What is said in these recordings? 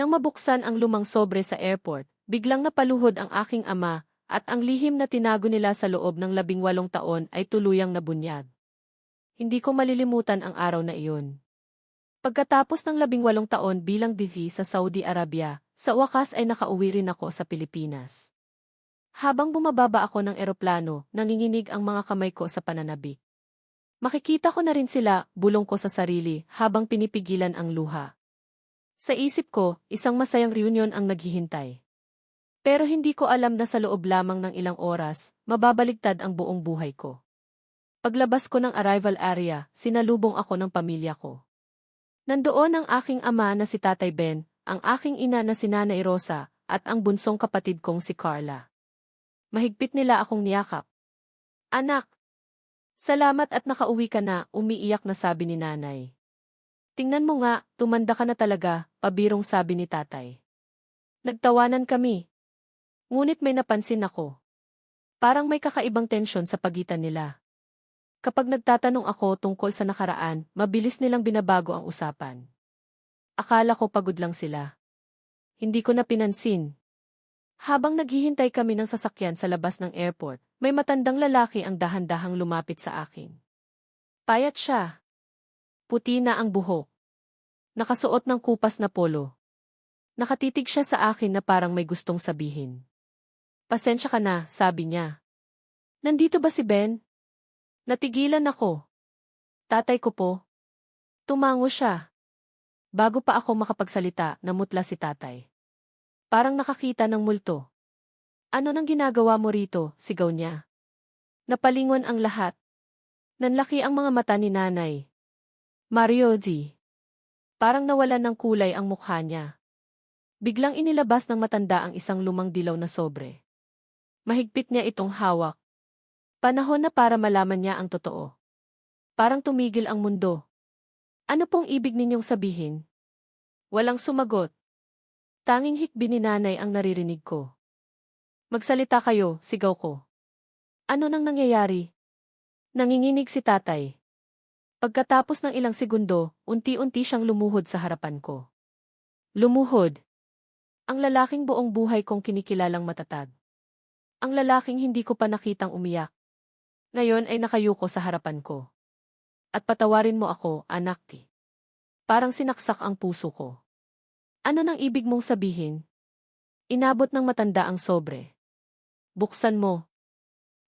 Nang mabuksan ang lumang sobre sa airport, biglang napaluhod ang aking ama, at ang lihim na tinago nila sa loob ng 18 taon ay tuluyang nabunyag. Hindi ko malilimutan ang araw na iyon. Pagkatapos ng 18 taon bilang DV sa Saudi Arabia, sa wakas ay nakauwi rin ako sa Pilipinas. Habang bumababa ako ng eroplano, nanginginig ang mga kamay ko sa pananabik. Makikita ko na rin sila, bulong ko sa sarili, habang pinipigilan ang luha. Sa isip ko, isang masayang reunion ang naghihintay. Pero hindi ko alam na sa loob lamang ng ilang oras, mababaligtad ang buong buhay ko. Paglabas ko ng arrival area, sinalubong ako ng pamilya ko. Nandoon ang aking ama na si Tatay Ben, ang aking ina na si Nanay Rosa, at ang bunsong kapatid kong si Carla. Mahigpit nila akong niyakap. "Anak! Salamat at nakauwi ka na," umiiyak na sabi ni Nanay. "Tingnan mo nga, tumanda ka na talaga," pabirong sabi ni Tatay. Nagtawanan kami. Ngunit may napansin ako. Parang may kakaibang tensyon sa pagitan nila. Kapag nagtatanong ako tungkol sa nakaraan, mabilis nilang binabago ang usapan. Akala ko pagod lang sila. Hindi ko na pinansin. Habang naghihintay kami ng sasakyan sa labas ng airport, may matandang lalaki ang dahan-dahang lumapit sa akin. Payat siya. Puti na ang buhok. Nakasuot ng kupas na polo. Nakatitig siya sa akin na parang may gustong sabihin. "Pasensya ka na," sabi niya. "Nandito ba si Ben?" Natigilan ako. "Tatay ko po." Tumango siya. Bago pa ako makapagsalita, namutla si Tatay. Parang nakakita ng multo. "Ano nang ginagawa mo rito?" sigaw niya. Napalingon ang lahat. Nanlaki ang mga mata ni Nanay. "Mario D." Parang nawalan ng kulay ang mukha niya. Biglang inilabas ng matanda ang isang lumang dilaw na sobre. Mahigpit niya itong hawak. Panahon na para malaman niya ang totoo. Parang tumigil ang mundo. "Ano pong ibig ninyong sabihin?" Walang sumagot. Tanging hikbi ni Nanay ang naririnig ko. "Magsalita kayo," sigaw ko. "Ano nang nangyayari?" Nanginginig si Tatay. Pagkatapos ng ilang segundo, unti-unti siyang lumuhod sa harapan ko. Lumuhod. Ang lalaking buong buhay kong kinikilalang matatag. Ang lalaking hindi ko pa nakitang umiyak. Ngayon ay nakayuko sa harapan ko. "At patawarin mo ako, anak." Parang sinaksak ang puso ko. "Ano nang ibig mong sabihin?" Inabot ng matanda ang sobre. "Buksan mo."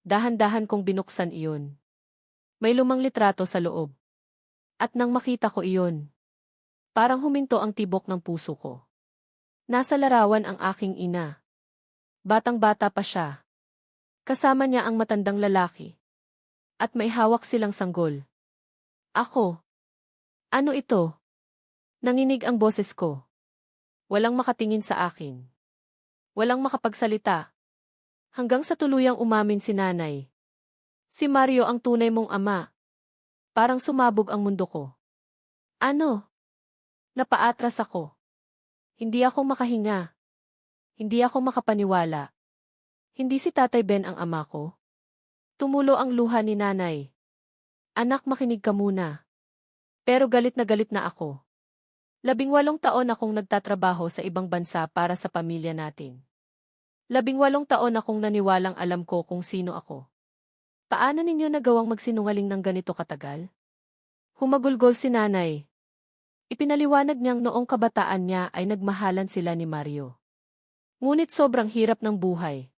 Dahan-dahan kong binuksan iyon. May lumang litrato sa loob. At nang makita ko iyon, parang huminto ang tibok ng puso ko. Nasa larawan ang aking ina. Batang-bata pa siya. Kasama niya ang matandang lalaki. At may hawak silang sanggol. Ako. "Ano ito?" Nanginig ang boses ko. Walang makatingin sa akin. Walang makapagsalita. Hanggang sa tuluyang umamin si Nanay. "Si Mario ang tunay mong ama." Parang sumabog ang mundo ko. "Ano?" Napaatras ako. Hindi ako makahinga. Hindi ako makapaniwala. Hindi si Tatay Ben ang ama ko? Tumulo ang luha ni Nanay. "Anak, makinig ka muna." Pero galit na ako. 18 taon akong nagtatrabaho sa ibang bansa para sa pamilya natin. 18 taon akong naniwalang alam ko kung sino ako. Paano ninyo nagawang magsinungaling ng ganito katagal? Humagulgol si Nanay. Ipinaliwanag niyang noong kabataan niya ay nagmahalan sila ni Mario. Ngunit sobrang hirap ng buhay.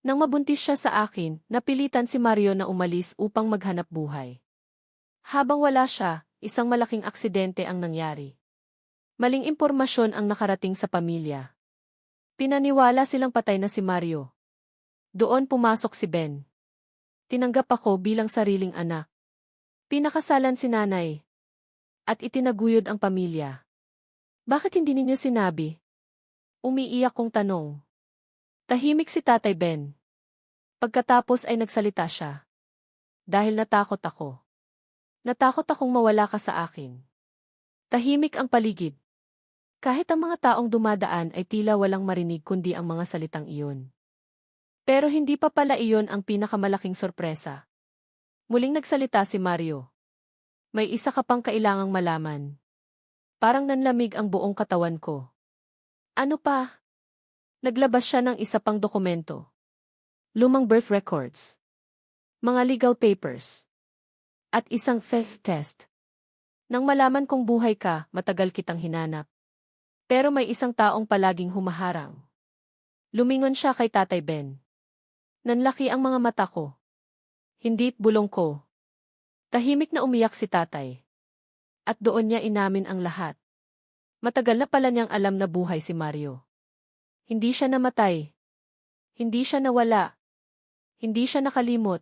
Nang mabuntis siya sa akin, napilitan si Mario na umalis upang maghanap buhay. Habang wala siya, isang malaking aksidente ang nangyari. Maling impormasyon ang nakarating sa pamilya. Pinaniwala silang patay na si Mario. Doon pumasok si Ben. Tinanggap ako bilang sariling anak. Pinakasalan si Nanay. At itinaguyod ang pamilya. "Bakit hindi ninyo sinabi?" Umiiyak kong tanong. Tahimik si Tatay Ben. Pagkatapos ay nagsalita siya. "Dahil natakot ako. Natakot akong mawala ka sa akin." Tahimik ang paligid. Kahit ang mga taong dumadaan ay tila walang marinig kundi ang mga salitang iyon. Pero hindi pa pala iyon ang pinakamalaking sorpresa. Muling nagsalita si Mario. "May isa ka pang kailangang malaman." Parang nanlamig ang buong katawan ko. Ano pa? Naglabas siya ng isa pang dokumento. Lumang birth records, mga legal papers, at isang faith test. Nang malaman kong buhay ka, matagal kitang hinanap. Pero may isang taong palaging humaharang. Lumingon siya kay Tatay Ben. Nanlaki ang mga mata ko. Hindi't bulong ko. Tahimik na umiyak si Tatay. At doon niya inamin ang lahat. Matagal na pala niyang alam na buhay si Mario. Hindi siya namatay. Hindi siya nawala. Hindi siya nakalimot.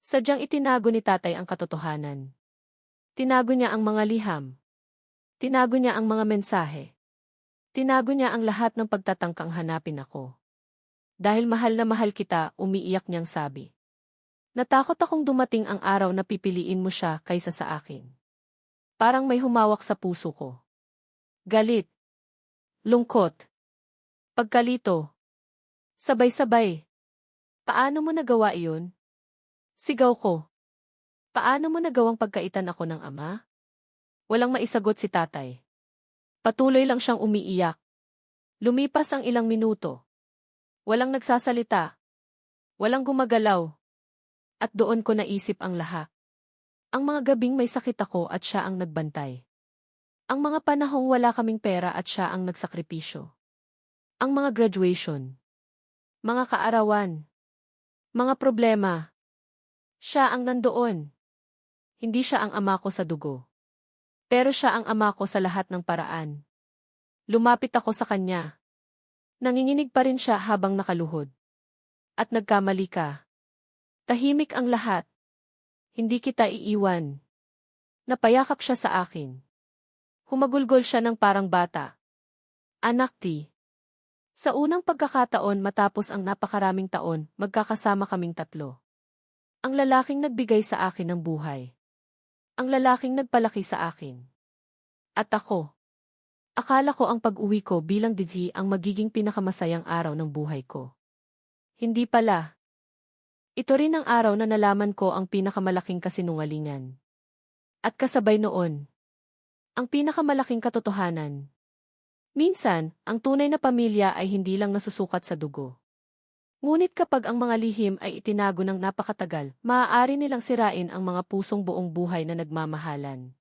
Sadyang itinago ni Tatay ang katotohanan. Tinago niya ang mga liham. Tinago niya ang mga mensahe. Tinago niya ang lahat ng pagtatangkang hanapin ako. Dahil mahal na mahal kita, umiiyak niyang sabi. Natakot akong dumating ang araw na pipiliin mo siya kaysa sa akin. Parang may humawak sa puso ko. Galit. Lungkot. Pagkalito. Sabay-sabay. Paano mo nagawa iyon? Sigaw ko. Paano mo nagawang pagkaitan ako ng ama? Walang maisagot si Tatay. Patuloy lang siyang umiiyak. Lumipas ang ilang minuto. Walang nagsasalita. Walang gumagalaw. At doon ko naisip ang lahat. Ang mga gabing may sakit ako at siya ang nagbantay. Ang mga panahong wala kaming pera at siya ang nagsakripisyo. Ang mga graduation. Mga kaarawan. Mga problema. Siya ang nandoon. Hindi siya ang ama ko sa dugo. Pero siya ang ama ko sa lahat ng paraan. Lumapit ako sa kanya. Nanginginig pa rin siya habang nakaluhod. At nagkamali ka. Tahimik ang lahat. Hindi kita iiwan. Napayakap siya sa akin. Humagulgol siya ng parang bata. Anak ti. Sa unang pagkakataon matapos ang napakaraming taon, magkakasama kaming tatlo. Ang lalaking nagbigay sa akin ng buhay. Ang lalaking nagpalaki sa akin. At ako. Akala ko ang pag-uwi ko bilang dithi ang magiging pinakamasayang araw ng buhay ko. Hindi pala. Ito rin ang araw na nalaman ko ang pinakamalaking kasinungalingan. At kasabay noon, ang pinakamalaking katotohanan. Minsan, ang tunay na pamilya ay hindi lang nasusukat sa dugo. Ngunit kapag ang mga lihim ay itinago ng napakatagal, maaari nilang sirain ang mga pusong buong buhay na nagmamahalan.